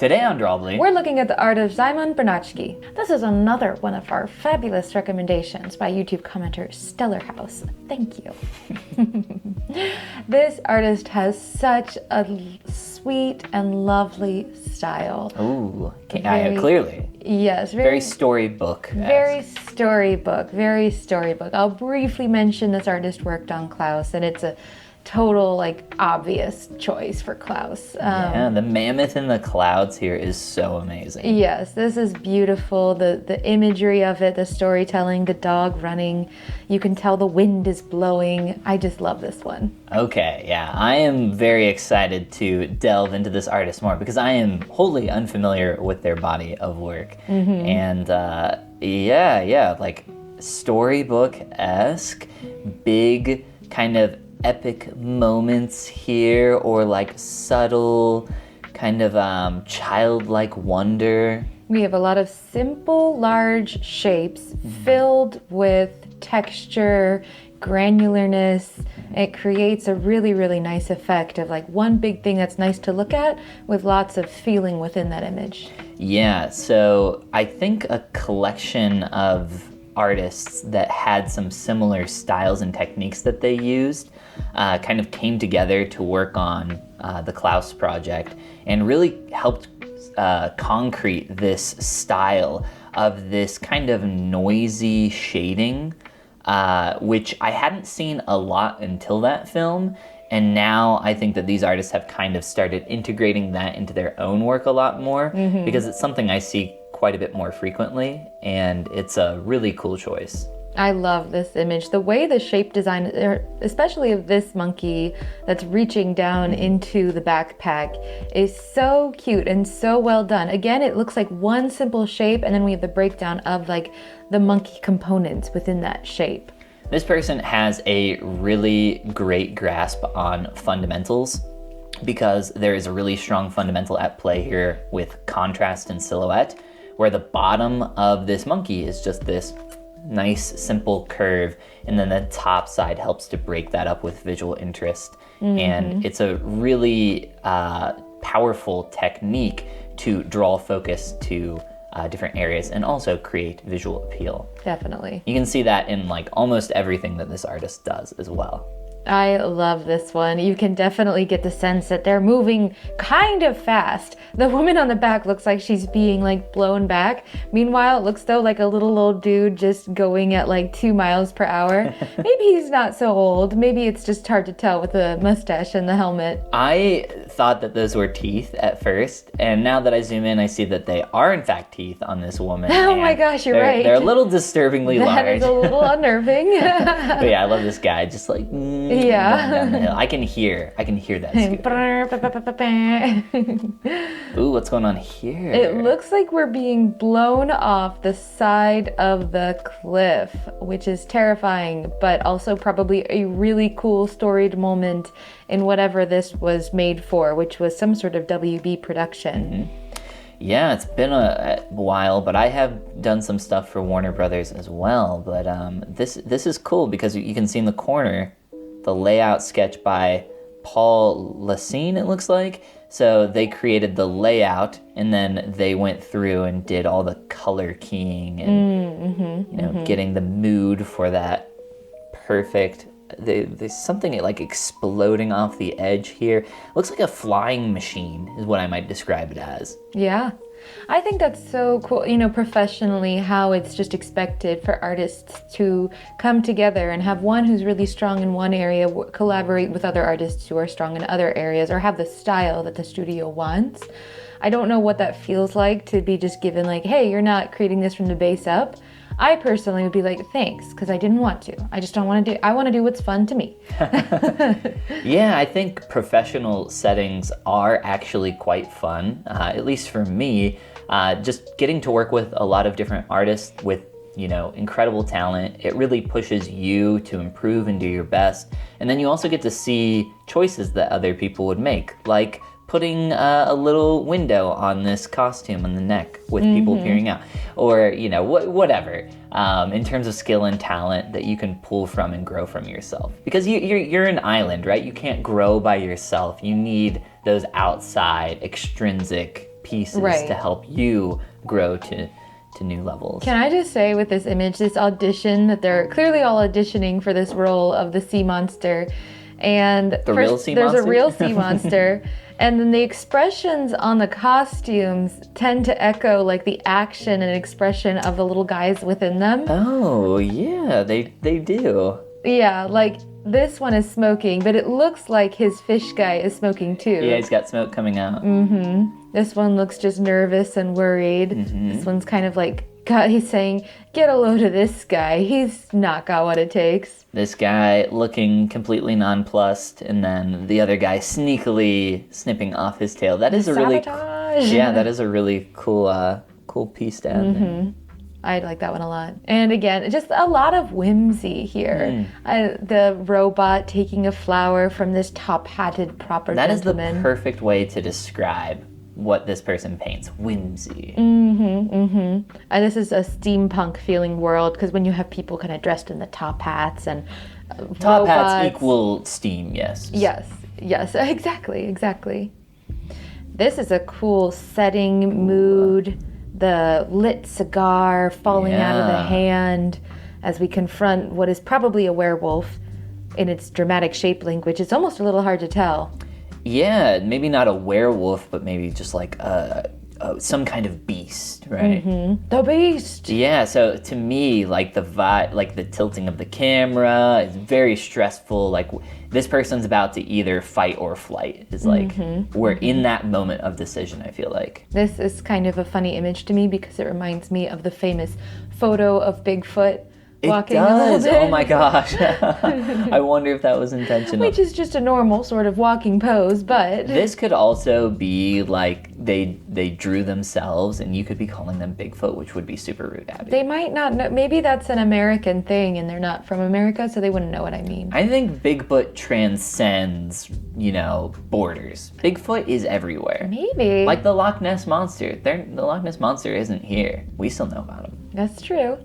Today on Drawbli, we're looking at the art of Szymon Biernacki. This is another one of our fabulous recommendations by YouTube commenter Stellar House. Thank you. This artist has such a sweet and lovely style. Ooh, clearly. Yes, very storybook. Very storybook. I'll briefly mention this artist worked on Klaus, and it's a total obvious choice for Klaus. Yeah, the mammoth in the clouds here is so amazing. Yes, this is beautiful. The imagery of it, the storytelling, the dog running. You can tell the wind is blowing. I just love this one. Okay, yeah, I am very excited to delve into this artist more because I am wholly unfamiliar with their body of work. And storybook-esque, big kind of epic moments here, or subtle kind of childlike wonder. We have a lot of simple, large shapes filled with texture, granularness. It creates a really, really nice effect of one big thing that's nice to look at with lots of feeling within that image. Yeah, so I think a collection of artists that had some similar styles and techniques that they used kind of came together to work on the Klaus project and really helped concrete this style of this kind of noisy shading, which I hadn't seen a lot until that film. And now I think that these artists have kind of started integrating that into their own work a lot more, because it's something I see quite a bit more frequently, and it's a really cool choice. I love this image. The way the shape design, especially of this monkey that's reaching down into the backpack, is so cute and so well done. Again, it looks like one simple shape, and then we have the breakdown of the monkey components within that shape. This person has a really great grasp on fundamentals, because there is a really strong fundamental at play here with contrast and silhouette, where the bottom of this monkey is just this nice simple curve, and then the top side helps to break that up with visual interest. And it's a really powerful technique to draw focus to different areas and also create visual appeal. Definitely. You can see that in almost everything that this artist does as well. I love this one. You can definitely get the sense that they're moving kind of fast. The woman on the back looks like she's being blown back. Meanwhile, it looks though like a little old dude just going at 2 miles per hour. Maybe he's not so old. Maybe it's just hard to tell with the mustache and the helmet. I thought that those were teeth at first, and now that I zoom in, I see that they are in fact teeth on this woman. Oh my gosh, you're right. They're a little disturbingly large. That is a little unnerving. But yeah, I love this guy. Just yeah. down the hill. I can hear that scooter. Ooh, what's going on here? It looks like we're being blown off the side of the cliff, which is terrifying, but also probably a really cool storied moment in whatever this was made for, which was some sort of WB production. Yeah, it's been a while, but I have done some stuff for Warner Brothers as well. But this is cool because you can see in the corner the layout sketch by Paul Lassine, it looks like. So they created the layout, and then they went through and did all the color keying and getting the mood for that perfect. There's something exploding off the edge here. It looks like a flying machine is what I might describe it as. Yeah. I think that's so cool, professionally, how it's just expected for artists to come together and have one who's really strong in one area, collaborate with other artists who are strong in other areas, or have the style that the studio wants. I don't know what that feels like to be just given hey, you're not creating this from the base up. I personally would be thanks, because I didn't want to. I just don't want to do, I want to do what's fun to me. Yeah, I think professional settings are actually quite fun, at least for me. Just getting to work with a lot of different artists with, incredible talent. It really pushes you to improve and do your best. And then you also get to see choices that other people would make, like putting a little window on this costume on the neck with people peering out, or whatever, in terms of skill and talent that you can pull from and grow from yourself. Because you're an island, right? You can't grow by yourself. You need those outside extrinsic pieces Right. to help you grow to new levels. Can I just say with this image, this audition, that they're clearly all auditioning for this role of the sea monster. And real sea there's monster? a real sea monster. And then the expressions on the costumes tend to echo like the action and expression of the little guys within them. Oh, yeah, they do. Yeah, like this one is smoking, but it looks like his fish guy is smoking too. Yeah, he's got smoke coming out. This one looks just nervous and worried. Mm-hmm. This one's kind of like, God, he's saying, get a load of this guy. He's not got what it takes. This guy looking completely nonplussed, and then the other guy sneakily snipping off his tail. That is a really Sabotage. yeah, that is a really cool piece to add there. I like that one a lot. And again, just a lot of whimsy here. The robot taking a flower from this top-hatted proper That is the gentleman. perfect way to describe what this person paints. Whimsy. And this is a steampunk feeling world, because when you have people kind of dressed in the top hats and Top robots, hats equal steam, yes. Yes, exactly. This is a cool setting, mood, the lit cigar falling out of the Yeah. hand as we confront what is probably a werewolf in its dramatic shape language. It's almost a little hard to tell. Yeah, maybe not a werewolf, but maybe just like some kind of beast, right? The beast! Yeah, so to me, like the vibe, like the tilting of the camera is very stressful. Like this person's about to either fight or flight. It's like we're in that moment of decision, I feel like. This is kind of a funny image to me because it reminds me of the famous photo of Bigfoot walking it a little does. bit. Oh my gosh. I wonder if that was intentional. Which is just a normal sort of walking pose, but This could also be like they drew themselves, and you could be calling them Bigfoot, which would be super rude, Abby. they might not know. Maybe that's an American thing and they're not from America, so they wouldn't know what I mean. I think Bigfoot transcends, borders. Bigfoot is everywhere. Maybe. Like the Loch Ness Monster. The Loch Ness Monster isn't here. We still know about him. That's true.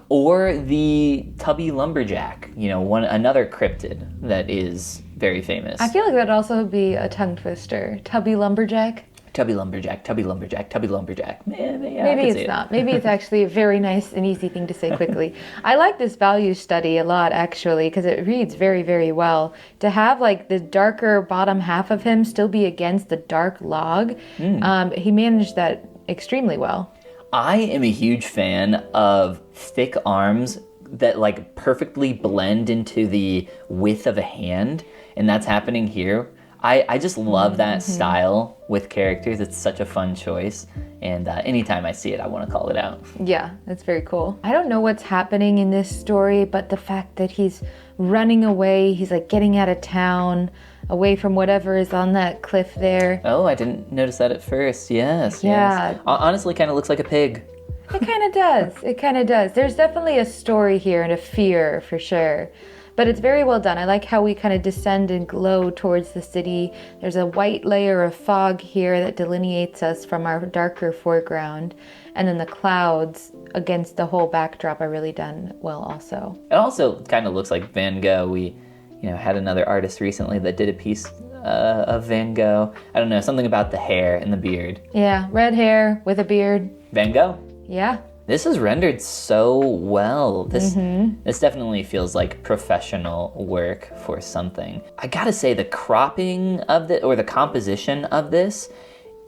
Or the Tubby Lumberjack, another cryptid that is very famous. I feel like that'd also be a tongue twister. Tubby lumberjack. Tubby Lumberjack, Tubby Lumberjack, Tubby Lumberjack. Man, yeah, I Maybe could it's see it. not. Maybe it's actually a very nice and easy thing to say quickly. I like this value study a lot, actually, because it reads very, very well. To have like the darker bottom half of him still be against the dark log, he managed that extremely well. I am a huge fan of thick arms that like perfectly blend into the width of a hand, and that's happening here. I just love that style with characters. It's such a fun choice, and anytime I see it, I want to call it out. Yeah, that's very cool. I don't know what's happening in this story, but the fact that he's running away, he's like getting out of town, away from whatever is on that cliff there. Oh, I didn't notice that at first. Yes. Yeah. Yes. Honestly, kind of looks like a pig. It kind of does. There's definitely a story here and a fear for sure. But it's very well done. I like how we kind of descend and glow towards the city. There's a white layer of fog here that delineates us from our darker foreground. And then the clouds against the whole backdrop are really done well also. It also kind of looks like Van Gogh. We, had another artist recently that did a piece of Van Gogh. I don't know, something about the hair and the beard. Yeah, red hair with a beard. Van Gogh? Yeah. This is rendered so well. This definitely feels like professional work for something. I gotta say, the cropping of the composition of this,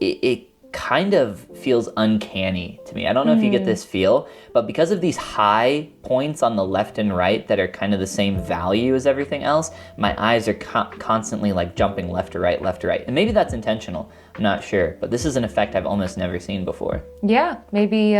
it kind of feels uncanny to me. I don't know if you get this feel, but because of these high points on the left and right that are kind of the same value as everything else, my eyes are constantly like jumping left to right, and maybe that's intentional. I'm not sure, but this is an effect I've almost never seen before. Yeah, maybe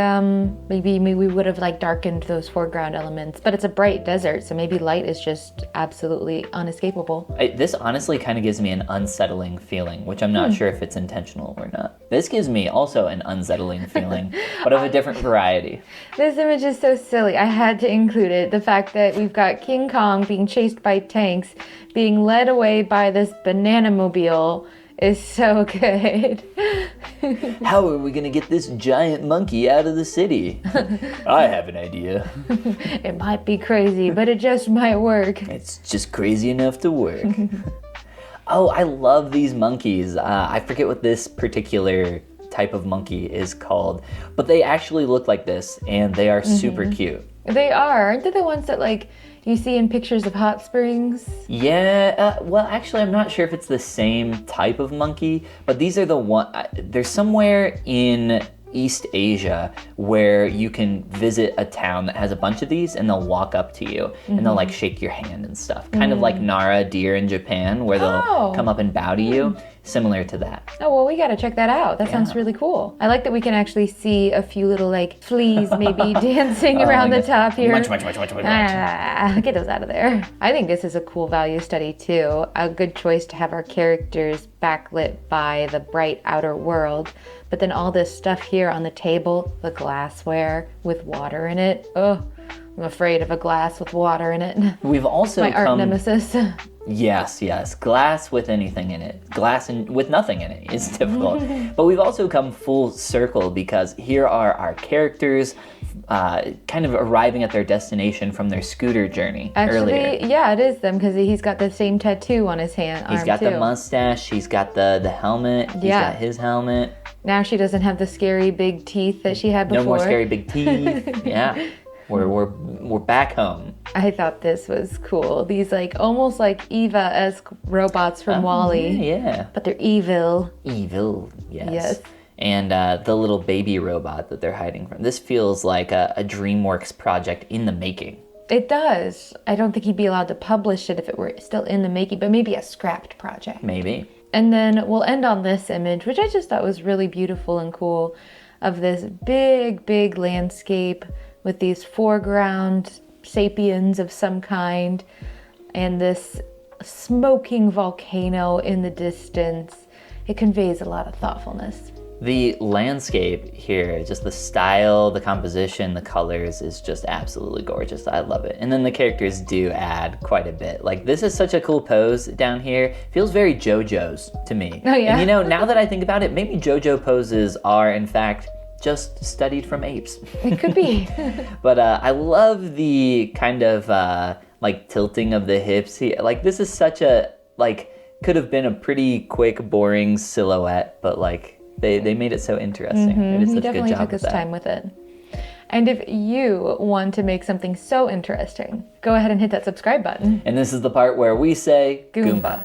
we would have like darkened those foreground elements, but it's a bright desert, so maybe light is just absolutely unescapable. This honestly kind of gives me an unsettling feeling, which I'm not sure if it's intentional or not. This gives me also an unsettling feeling, but of a different variety. This image is so silly. I had to include it. The fact that we've got King Kong being chased by tanks, being led away by this banana mobile is so good. How are we gonna get this giant monkey out of the city? I have an idea. It might be crazy, but it just might work. It's just crazy enough to work. Oh, I love these monkeys. I forget what this particular type of monkey is called. But they actually look like this, and they are super cute. They are. Aren't they the ones that like you see in pictures of hot springs? Yeah, well, actually, I'm not sure if it's the same type of monkey, but these are the one. There's somewhere in East Asia where you can visit a town that has a bunch of these, and they'll walk up to you and they'll like shake your hand and stuff. Kind of like Nara deer in Japan, where they'll come up and bow to you. Similar to that. Oh, well, we got to check that out. That sounds really cool. I like that we can actually see a few little like fleas maybe dancing around the top here. Much. Get those out of there. I think this is a cool value study too. A good choice to have our characters backlit by the bright outer world. But then all this stuff here on the table, the glassware with water in it. Oh, I'm afraid of a glass with water in it. We've also My art nemesis. Yes. Glass with anything in it. Glass with nothing in it is difficult. But we've also come full circle because here are our characters kind of arriving at their destination from their scooter journey earlier. Yeah, it is them because he's got the same tattoo on his hand. He's got the mustache. He's got the helmet. He's got his helmet. Now she doesn't have the scary big teeth that she had before. No more scary big teeth. Yeah. We're back home. I thought this was cool. These like almost like Eva-esque robots from WALL-E. Yeah. But they're evil. Evil, yes. And the little baby robot that they're hiding from. This feels like a DreamWorks project in the making. It does. I don't think he'd be allowed to publish it if it were still in the making, but maybe a scrapped project. Maybe. And then we'll end on this image, which I just thought was really beautiful and cool, of this big landscape with these foreground sapiens of some kind and this smoking volcano in the distance. It conveys a lot of thoughtfulness. The landscape here, just the style, the composition, the colors is just absolutely gorgeous. I love it. And then the characters do add quite a bit. Like, this is such a cool pose down here. Feels very JoJo's to me. Oh, yeah. And you know, now that I think about it, maybe JoJo poses are, in fact, just studied from apes. It could be. But I love the kind of like tilting of the hips here. Like, this is such a, like, could have been a pretty quick, boring silhouette, but like they made it so interesting. They did such a good job with that. He definitely took his time with it. And if you want to make something so interesting, go ahead and hit that subscribe button. And this is the part where we say, Goomba.